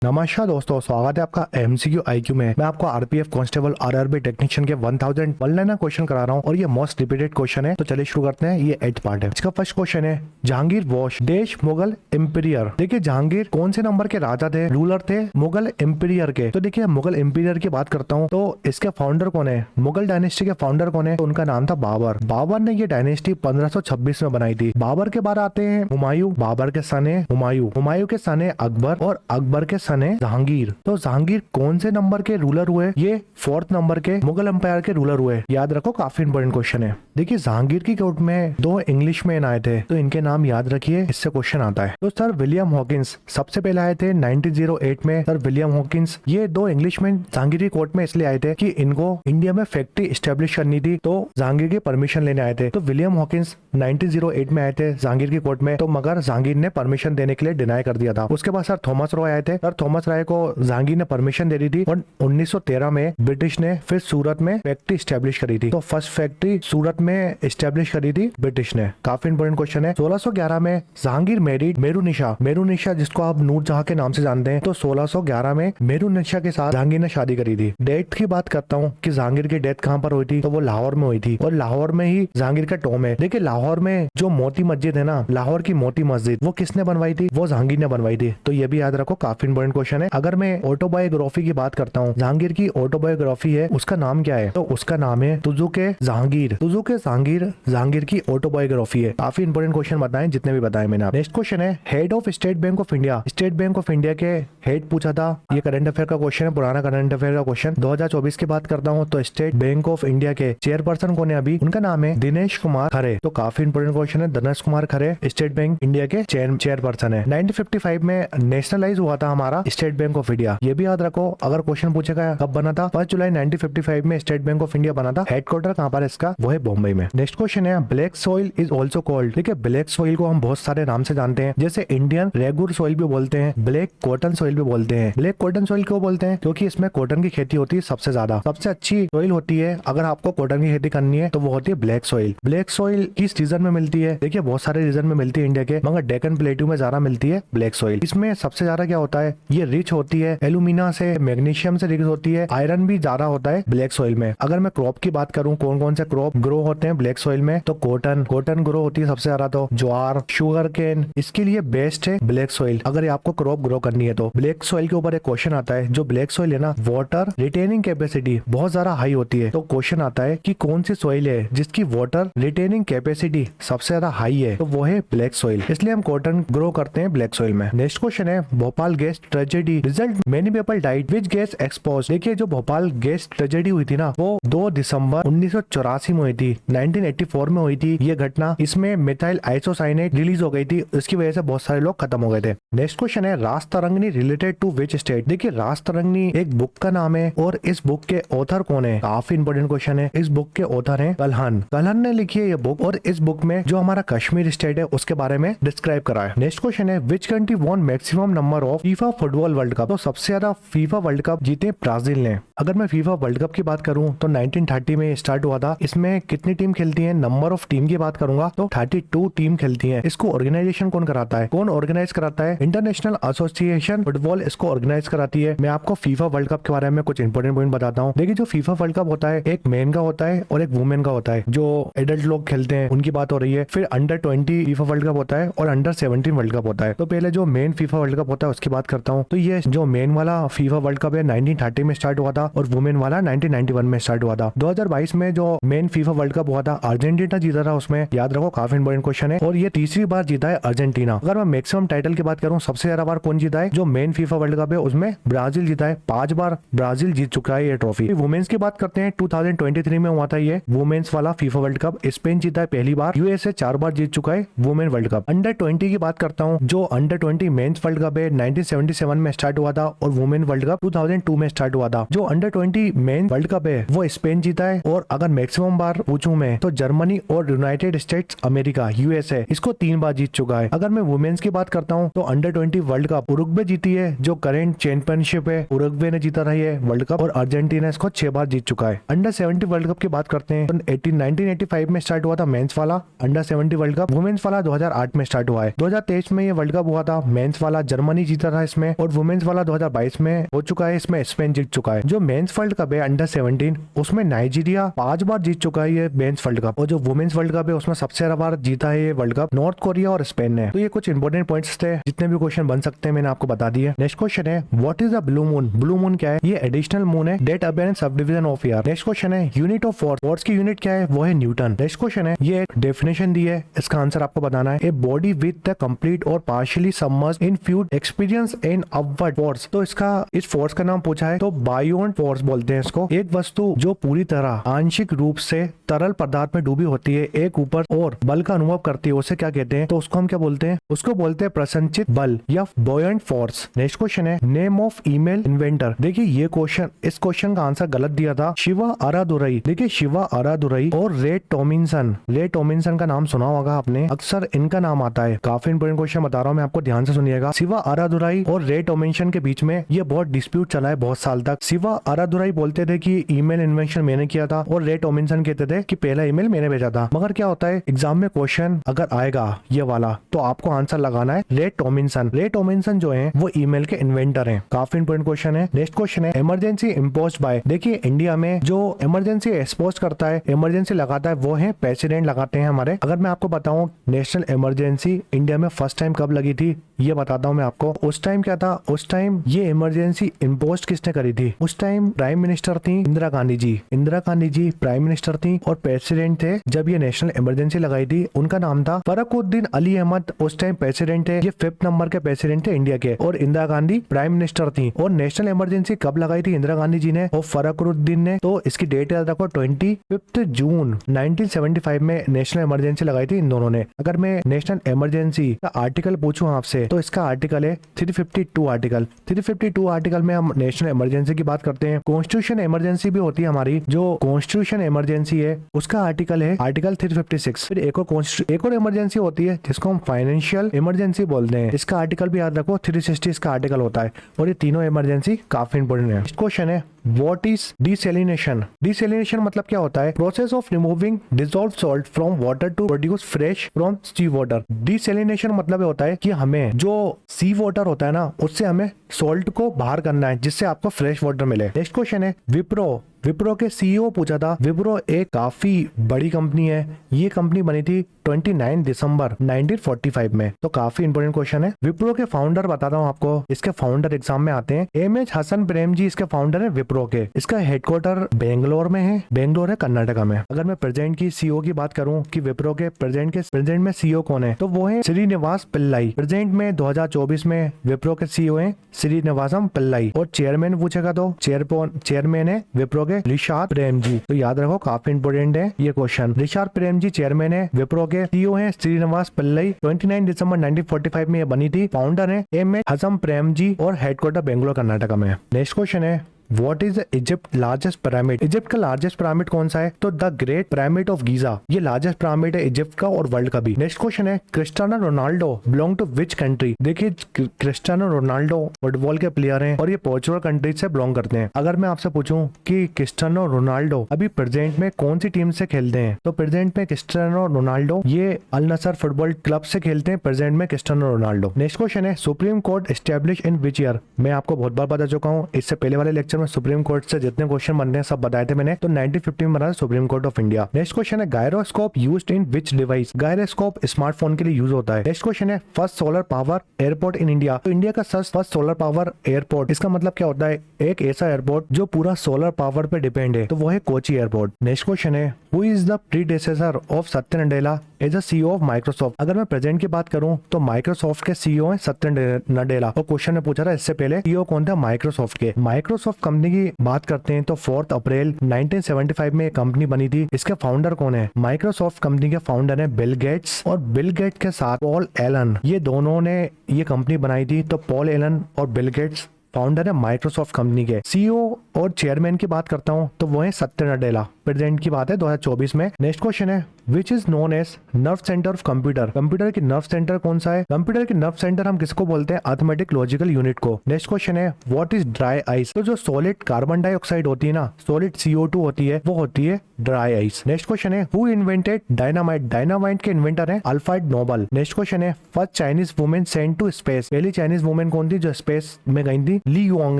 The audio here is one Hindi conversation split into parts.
नमस्कार दोस्तों, स्वागत है आपका एमसीक्यू आईक्यू में। मैं आपको आरपीएफ कांस्टेबल आरआरबी टेक्नीशियन के 1000 वन लाइनर क्वेश्चन करा रहा हूँ और ये मोस्ट रिपीटेड क्वेश्चन है। तो चलिए शुरू करते हैं। ये 8th पार्ट है। इसका फर्स्ट क्वेश्चन है, जहांगीर वॉश देश मुगल एम्पियर। देखिए जहांगीर कौन से नंबर के राजा थे, रूलर थे मुगल एम्पियर के। तो देखिए मुगल एम्पियर की बात करता हूँ तो इसके फाउंडर कौन है, मुगल डायनेस्टी के फाउंडर कौन है, तो उनका नाम था बाबर। बाबर ने ये डायनेस्टी 1526 में बनाई थी। बाबर के बाद आते हैं हुमायूं। बाबर के सन है हुमायूं। हुमायूं के सन है अकबर और अकबर के सन है जहांगीर। तो जहांगीर कौन से नंबर के रूलर हुए, ये 4th नंबर के मुगल एम्पायर के रूलर हुए। याद रखो, काफी इंपोर्टेंट क्वेश्चन है। देखिए जहांगीर की कोर्ट में 2 इंग्लिश मैन आए थे, तो इनके नाम याद रखिए, इससे क्वेश्चन आता है। तो सर विलियम हॉकिंस सबसे पहले आए थे 1908 में। सर विलियम हॉकिंस, ये 2 इंग्लिशमैन जहांगीर की कोर्ट में इसलिए आए थे कि इनको इंडिया में फैक्ट्री स्टेब्लिश करनी थी, तो जहांगीर की परमिशन लेने आए थे। तो विलियम हॉकिंस 1908 में आए थे जहांगीर की कोर्ट में, तो मगर जहांगीर ने परमिशन देने के लिए डिनाई कर दिया था। उसके बाद सर थॉमस रॉय आए थे। सर थॉमस रॉय को जहांगीर ने परमिशन दे दी थी और 1913 में ब्रिटिश ने फिर सूरत में फैक्ट्री स्टैब्लिश करी थी। तो फर्स्ट फैक्ट्री सूरत में स्टैब्लिश करी थी ब्रिटिश ने। काफी इंपोर्टेंट क्वेश्चन है। 1611 में जहांगीर मैरिड मेरुनिशा। मेरुनिशा जिसको आप नूरजहां के नाम से जानते हैं, तो 1611 में मेरुनिशा के साथ जहांगीर ने शादी करी थी। डेथ की बात करता हूँ कि जहांगीर की डेथ कहाँ पर हुई थी, तो वो लाहौर में हुई थी और लाहौर में ही जहांगीर का टॉम है। देखिए लाहौर में जो मोती मस्जिद है ना, लाहौर की मोती मस्जिद, वो किसने बनवाई थी, वो जहांगीर ने बनवाई थी। तो ये भी याद रखो, काफी इंपोर्टेंट क्वेश्चन है। अगर मैं ऑटोबायोग्राफी की बात करता हूँ, जहांगीर की ऑटोबायोग्राफी है, उसका नाम क्या है, तो उसका नाम है तुजुके जहांगीर। तुजुके जहांगीर जहांगीर की ऑटोबायोग्राफी है। काफी इंपोर्टेंट क्वेश्चन बताएं जितने भी बताए मैंने। नेक्स्ट क्वेश्चन है, head of state bank of India. State bank of India के हेड पूछा था। ये करंट अफेयर का क्वेश्चन है, पुराना करंट अफेयर का क्वेश्चन। 2024 की बात करता हूँ तो स्टेट बैंक ऑफ इंडिया के चेयरपर्सन कौन है अभी, उनका नाम है दिनेश कुमार खरे। तो काफी इंपोर्टेंट क्वेश्चन है। Dinesh Kumar Khare state bank India के चेयरपर्सन है। 1955 में नेशनलाइज हुआ था हमारा स्टेट बैंक ऑफ इंडिया। ये भी याद रखो, अगर क्वेश्चन पूछेगा कब बना था, 1 जुलाई 1955 में स्टेट बैंक ऑफ इंडिया बना था। हेडक्वार्टर कहाँ पर इसका, वो है बॉम्बे में। नेक्स्ट क्वेश्चन है, black soil is also called. देखिए ब्लैक सॉइल को हम बहुत सारे नाम से जानते हैं, जैसे इंडियन रेगुलर सॉइल भी बोलते हैं, ब्लैक कॉटन सॉइल भी बोलते हैं। ब्लैक कॉटन सॉइल क्यों बोलते हैं, क्योंकि इसमें कॉटन की खेती होती है सबसे ज्यादा। सबसे अच्छी सॉइल होती है अगर आपको कॉटन की खेती करनी है, तो वो होती है ब्लैक सॉइल। ब्लैक सॉइल किस रीजन में मिलती है, देखिए बहुत सारे रीजन में मिलती है इंडिया के, मगर डेक्कन प्लेट्यू में ज्यादा मिलती है ब्लैक सॉइल। इसमें सबसे ज्यादा क्या होता है, ये रिच होती है एल्यूमिना से, मैग्नीशियम से रिच होती है, आयरन भी ज्यादा होता है ब्लैक सॉइल में। अगर मैं क्रॉप की बात करूं, कौन कौन से क्रॉप ग्रो होते हैं ब्लैक सॉइल में, तो कॉटन ग्रो होती है सबसे ज्यादा, तो ज्वार, शुगर केन, इसके लिए बेस्ट है ब्लैक सॉइल अगर आपको क्रॉप ग्रो करनी है। तो ब्लैक सॉइल के ऊपर एक क्वेश्चन आता है, जो ब्लैक सॉइल है ना, वाटर रिटेनिंग कैपेसिटी बहुत ज्यादा हाई होती है। तो क्वेश्चन आता है कि कौन सी सॉइल है जिसकी वाटर रिटेनिंग कैपेसिटी सबसे ज्यादा हाई है, तो वो है ब्लैक सॉइल। इसलिए हम कॉटन ग्रो करते हैं ब्लैक सॉइल में। नेक्स्ट क्वेश्चन है, Bhopal gas tragedy result many people died which gas expose. देखिए जो भोपाल गैस ट्रेजेडी हुई थी ना, वो 2 दिसंबर 1984 में हुई थी। 1984 में हुई थी ये घटना। इसमें मिथाइल आइसोसाइनेट रिलीज हो गई थी, इसकी वजह से बहुत सारे लोग खत्म हो गए थे। नेक्स्ट क्वेश्चन है, रास Tarangini related to which state. देखिए रास तरंगनी एक बुक का नाम है और इस बुक के ऑथर कौन है, काफी इंपोर्टेंट क्वेश्चन है। इस बुक के ऑथर है कल्हन। कल्हन ने लिखी है ये बुक और इस बुक में जो हमारा कश्मीर स्टेट है उसके बारे में डिस्क्राइब करा है। नेक्स्ट क्वेश्चन है, which country won maximum number of FIFA football world cup. तो सबसे ज्यादा फीफा वर्ल्ड कप जीते ब्राजील ने। अगर मैं फीफा वर्ल्ड कप की बात करूं तो 1930 में स्टार्ट हुआ था। इसमें कितनी टीम खेलती है, नंबर ऑफ टीम की बात करूंगा तो 32 टीम खेलती है। इसको ऑर्गेनाइजेशन कौन कराता है, कौन ऑर्गेनाइज कराता है, इंटरनेशनल एसोसिएशन फुटबॉल इसको ऑर्गेनाइज कराती है। मैं आपको फीफा वर्ल्ड कप के बारे में कुछ इंपोर्टेंट पॉइंट बताता हूँ। देखिए जो फीफा वर्ल्ड कप होता है, एक मेन का होता है और एक वुमेन का होता है। जो एडल्ट लोग खेलते हैं उनकी बात हो रही है। फिर अंडर 20 फीफा वर्ल्ड कप होता है और अंडर 17 वर्ल्ड कप होता है। तो पहले जो मेन फीफा वर्ल्ड कप होता है उसकी बात करता हूँ। तो ये जो मेन वाला फीफा वर्ल्ड कप है 1930 में स्टार्ट हुआ था और वुमेन वाला 1991 में स्टार्ट हुआ था। 2022 में जो मेन फीफा वर्ल्ड कप हुआ था, अर्जेंटीना जीता था उसमें। याद रखो, काफी इंपोर्टेंट क्वेश्चन है और ये तीसरी बार जीता है अर्जेंटीना। अगर मैं मैक्सिमम टाइटल की बात करूं, सबसे ज्यादा बार कौन जीता है, जो मेन फीफा वर्ल्ड कप है उसमें ब्राजील जीता है। 5 बार ब्राजील जीत चुका है ये ट्रॉफी। वुमेन्स की बात करते हैं, 2023 में हुआ था ये वुमेन्स वाला फीफा वर्ल्ड कप। स्पेन जीता है पहली बार। यूएसए 4 बार जीत चुका है वुमेन वर्ल्ड कप। अंडर 20 की बात करता हूँ, जो अंडर 20 मेंस वर्ल्ड कप है 1977 में स्टार्ट हुआ था और वुमेन वर्ल्ड कप 2002 में स्टार्ट हुआ था। जो अंडर 20 मेन वर्ल्ड कप है वो स्पेन जीता है। और अगर मैक्सिमम बार पूछूं मैं तो जर्मनी और यूनाइटेड स्टेट्स अमेरिका यूएसए इसको 3 बार जीत चुका है। अगर मैं वुमेन्स की बात करता हूँ तो अंडर 20 वर्ल्ड कप उरुग्वे जीती है, जो करेंट चैंपियनशिप है उरुग्वे ने जीता रहा है वर्ल्ड कप, और अर्जेंटीना इसको 6 बार जीत चुका है। अंडर 70 वर्ल्ड कप की बात करते हैं तो 1985 में स्टार्ट हुआ था मेंस वाला अंडर 70 वर्ल्ड कप। वुमेन्स वाला 2008 में स्टार्ट हुआ है। 2023 में ये वर्ल्ड कप हुआ था मेंस वाला, जर्मनी जीता था इसमें। में, और वुमेन्स वाला 2022 में हो चुका है, इसमें स्पेन जीत चुका है। जो मेंस वर्ल्ड कप है अंडर 17 उसमें नाइजीरिया 5 बार जीत चुका है ये मेंस वर्ल्ड कप, और जो वुमेन्स वर्ल्ड कप है उसमें सबसे ज्यादा बार जीता है ये वर्ल्ड कप नॉर्थ कोरिया और स्पेन ने। तो ये कुछ इंपॉर्टेंट पॉइंट्स थे, जितने भी क्वेश्चन बन सकते हैं मैंने आपको बता दिए। नेक्स्ट क्वेश्चन है what is the blue moon. Blue moon क्या है? ये एडिशनल मून है that appear in subdivision of year. Next question है यूनिट ऑफ फोर्स। फोर्स की यूनिट क्या है? वो है न्यूटन। नेक्स्ट क्वेश्चन है ये डेफिनेशन दी है, इसका आंसर आपको बताना है। A body with the complete और partially submerged in fluid experience in upward force. तो इसका इस फोर्स का नाम पूछा है तो बायोन फोर्स बोलते हैं इसको। एक वस्तु जो पूरी तरह आंशिक रूप से तरल पदार्थ में डूबी होती है, एक ऊपर और बल का अनुभव करती है, उसे क्या कहते हैं? तो उसको हम क्या बोलते हैं? उसको बोलते हैं प्रसंचित बल या बॉयंट फोर्स। नेक्स्ट क्वेश्चन है नेम ऑफ ईमेल इन्वेंटर। देखिए ये क्वेश्चन, इस क्वेश्चन का आंसर गलत दिया था शिवा आरादुराई। देखिए शिवा आरादुराई और रे टॉमिंसन। रे टॉमिंसन का नाम सुना होगा आपने, अक्सर इनका नाम आता है। काफी इंपोर्टेंट क्वेश्चन बता रहा हूँ मैं आपको, ध्यान से सुनिएगा। शिवा आरादुराई और रे टॉमिंसन के बीच में ये बहुत डिस्प्यूट चला है बहुत साल तक। शिवा आरादुराई बोलते थे कि ईमेल इन्वेंशन मैंने किया था, और रे टॉमिंसन कहते थे कि पहला ईमेल मैंने भेजा था। मगर क्या होता है एग्जाम में क्वेश्चन अगर आएगा ये वाला तो आपको आंसर लगाना है रे टॉमिंसन। रे टॉमिंसन जो है वो ईमेल के इन्वेंटर हैं। काफी इंपोर्टेंट क्वेश्चन है। नेक्स्ट क्वेश्चन है इमरजेंसी इम्पोज्ड बाय। देखिए इंडिया में जो इमरजेंसी एक्सपोज करता है, इमरजेंसी लगाता है, वो है प्रेसिडेंट लगाते हैं हमारे। अगर मैं आपको बताऊं नेशनल इमरजेंसी इंडिया में फर्स्ट टाइम कब लगी थी ये बताता हूं मैं आपको। उस टाइम क्या था, उस टाइम ये इमरजेंसी इम्पोज किसने करी थी? उस टाइम प्राइम मिनिस्टर थी इंदिरा गांधी जी। इंदिरा गांधी जी प्राइम मिनिस्टर थी और प्रेसिडेंट थे जब ये नेशनल इमरजेंसी लगाई थी। उनका नाम था फरुखुद्दीन अली अहमद। उस टाइम प्रेसिडेंट थे, ये 5th नंबर के प्रेसिडेंट थे इंडिया के, और इंदिरा गांधी प्राइम मिनिस्टर थी। और नेशनल इमरजेंसी कब लगाई थी इंदिरा गांधी जी ने और फरुखुद्दीन ने? तो इसकी डेट याद रखो 25 जून 1975 में नेशनल इमरजेंसी लगाई थी इन दोनों ने। अगर मैं नेशनल इमरजेंसी का आर्टिकल पूछूं आपसे तो इसका आर्टिकल है 352 आर्टिकल। 352 आर्टिकल में हम नेशनल इमरजेंसी की बात करते हैं। कॉन्स्टिट्यूशन इमरजेंसी भी होती है हमारी, जो कॉन्स्टिट्यूशन इमरजेंसी है उसका आर्टिकल है आर्टिकल 356। फिर एक और इमरजेंसी होती है जिसको हम फाइनेंशियल इमरजेंसी बोलते हैं, इसका आर्टिकल भी याद रखो 360 इसका आर्टिकल होता है। और ये तीनों इमरजेंसी काफी इंपोर्टेंट है। क्वेश्चन है What is desalination? Desalination मतलब क्या होता है? Process of removing dissolved salt from water to produce fresh from sea water. Desalination मतलब होता है कि हमें जो सी वाटर होता है ना उससे हमें सॉल्ट को बाहर करना है जिससे आपको फ्रेश वाटर मिले। नेक्स्ट क्वेश्चन है विप्रो। विप्रो के सीईओ पूछा था। विप्रो एक काफी बड़ी कंपनी है, ये कंपनी बनी थी 29 दिसंबर 1945 में। तो काफी इंपोर्टेंट क्वेश्चन है। विप्रो के फाउंडर बताता हूँ आपको, इसके फाउंडर एग्जाम में आते हैं। एमएच हसन प्रेम जी इसके फाउंडर है विप्रो के। इसका हेडक्वार्टर बेंगलोर में है, बेंगलोर है कर्नाटका में। अगर मैं प्रेजेंट की सीईओ की बात करूँ कि विप्रो के प्रेजेंट में सीईओ कौन है तो वो है श्रीनिवास पिल्लाई। प्रेजेंट में 2024 में विप्रो के सीईओ है श्रीनिवासम पिल्लाई। और चेयरमैन पूछेगा तो चेयरमैन है विप्रो रिशाद प्रेम जी। तो याद रखो काफी इंपोर्टेंट है ये क्वेश्चन। रिशाद प्रेम जी चेयरमैन है विप्रो के। सीईओ है श्रीनिवास पिल्लाई। 29 दिसंबर 1945 में ये बनी थी। फाउंडर है एमएच हसन प्रेम जी और हेडक्वार्टर बेंगलोर कर्नाटका में। नेक्स्ट क्वेश्चन है What is the Egypt largest pyramid? Egypt का लार्जेस्ट पिरामिड कौन सा है? तो the great pyramid of Giza. ये लार्जेस्ट पिरामिड है इजिप्ट का और वर्ल्ड का भी। नेक्स्ट क्वेश्चन है Cristiano Ronaldo belong to which country? देखिए क्रिस्टियानो रोनाल्डो फुटबॉल के प्लेयर हैं और ये पोर्चुगल कंट्री से बिलोंग करते हैं। अगर मैं आपसे पूछूं कि क्रिस्टियानो रोनाल्डो अभी प्रेजेंट में कौन सी टीम से खेलते हैं तो प्रेजेंट में क्रिस्टियानो रोनाल्डो ये अल नसर फुटबॉल क्लब से खेलते हैं प्रेजेंट में क्रिस्टियानो रोनाल्डो। नेक्स्ट क्वेश्चन है supreme court establish in which year? मैं आपको बहुत बार बता चुका हूँ, इससे पहले वाले लेक्चर में सुप्रीम कोर्ट से जितने क्वेश्चन बनते हैं सब बताए थे मैंने। तो 1950 में बना Supreme Court of India. Next question है gyroscope used in which device? Gyroscope smartphone के लिए यूज होता है। नेक्स्ट क्वेश्चन है first solar power airport in India. तो इंडिया का फर्स्ट सोलर पावर एयरपोर्ट, इसका मतलब क्या होता है? एक ऐसा एयरपोर्ट जो पूरा सोलर पावर पे डिपेंड है, तो वो है कोची एयरपोर्ट। नेक्स्ट क्वेश्चन है who is the predecessor of Satya Nadella as a CEO of Microsoft? अगर मैं प्रेजेंट की बात करूं तो माइक्रोसॉफ्ट के सीईओ है सत्य नडेला। और क्वेश्चन में पूछा था इससे पहले सीईओ कौन था माइक्रोसॉफ्ट के। माइक्रोसॉफ्ट कंपनी की बात करते हैं तो 4 अप्रैल 1975 में कंपनी बनी थी। इसके फाउंडर कौन है? माइक्रोसॉफ्ट कंपनी के फाउंडर है बिल गेट्स। और बिल गेट्स के साथ पॉल एलन, ये दोनों ने ये कंपनी बनाई थी। तो पॉल एलन और बिल गेट्स फाउंडर है माइक्रोसॉफ्ट कंपनी के। सीईओ और चेयरमैन की बात करता हूँ तो वो है सत्य नडेला। प्रेजेंट की बात है 2024 में। नेक्स्ट क्वेश्चन है which is known as nerve center of computer. Computer की नर्व सेंटर कौन सा है? कंप्यूटर की नर्व सेंटर हम किसको बोलते हैं? अर्थमेटिक लॉजिकल यूनिट को। नेक्स्ट क्वेश्चन है व्हाट इज ड्राई आइस। तो जो सॉलिड कार्बन डाइऑक्साइड होती है ना, सॉलिड CO2 होती है, वो होती है ड्राई आइस। नेक्स्ट क्वेश्चन है हु इन्वेंटेड डायनामाइट। डायनामाइट के इन्वेंटर है अल्फ्रेड नोबल। नेक्स्ट क्वेश्चन है first Chinese women sent to space. पहली चाइनीज वुमेन कौन थी जो स्पेस में गई थी? ली युआंग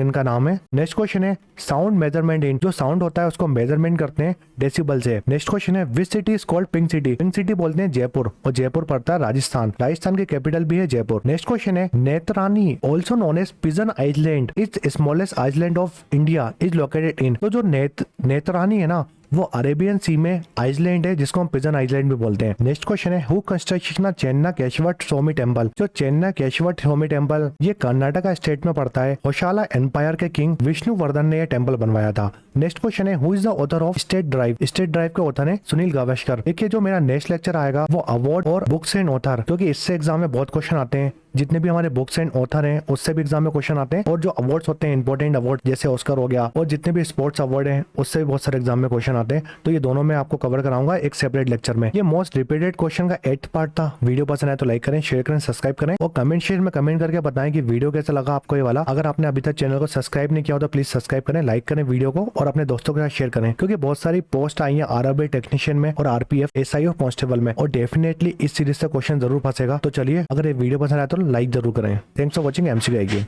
इनका नाम है। नेक्स्ट क्वेश्चन है साउंड मेजरमेंट इन। जो साउंड होता है उसको मेजरमेंट करते हैं डेसिबल से। नेक्स्ट क्वेश्चन है which city is called pink city. Pink city बोलते हैं जयपुर, और जयपुर पड़ता है राजस्थान। राजस्थान की कैपिटल भी है जयपुर। नेक्स्ट क्वेश्चन है Netrani also known as pigeon island is smallest island of India is located in. तो जो नेत्रानी है ना, वो अरेबियन सी में आइलैंड है जिसको हम पिजन आइलैंड भी बोलते हैं। नेक्स्ट क्वेश्चन है हु कंस्ट्रक्शन चेन्ना केशवट स्वामी टेम्पल। जो चेन्ना केशवट स्वामी टेम्पल ये कर्नाटका स्टेट में पड़ता है। होशाला एम्पायर के किंग विष्णुवर्धन ने यह टेम्पल बनवाया था। नेक्स्ट क्वेश्चन है who is the author of state drive. State drive के ऑथर है सुनील गावस्कर। देखिए जो मेरा नेक्स्ट लेक्चर आएगा वो अवार्ड और बुक्स एंड ऑथर, क्योंकि इससे एग्जाम में बहुत क्वेश्चन आते हैं। जितने भी हमारे बुक्स एंड ऑथर हैं उससे भी एग्जाम में क्वेश्चन आते हैं, और जो अवार्ड्स होते हैं इंपॉर्टेंट अवार्ड जैसे ऑस्कर हो गया, और जितने भी स्पोर्ट्स अवार्ड हैं उससे भी बहुत सारे एग्जाम में क्वेश्चन आते हैं। तो ये दोनों मैं आपको कवर कराऊंगा एक सेपरेट लेक्चर में। ये मोस्ट रिपीटेड क्वेश्चन का 8th पार्ट था। वीडियो पसंद आए तो लाइक करें, शेयर करें, सब्सक्राइब करें, और कमेंट शेयर में कमेंट करके बताएं कि वीडियो कैसा लगा आपको ये वाला। अगर आपने अभी तक चैनल को सब्सक्राइब नहीं किया हो तो प्लीज सब्सक्राइब करें, लाइक करें वीडियो को, और अपने दोस्तों के साथ शेयर करें, क्योंकि बहुत सारी पोस्ट आई है आरआरबी टेक्नीशियन में और RPF SI और कांस्टेबल में, और डेफिनेटली इस सीरीज से क्वेश्चन जरूर फंसेगा। तो चलिए अगर ये वीडियो पसंद आया तो लाइक जरूर करें। Thanks for watching MCQ।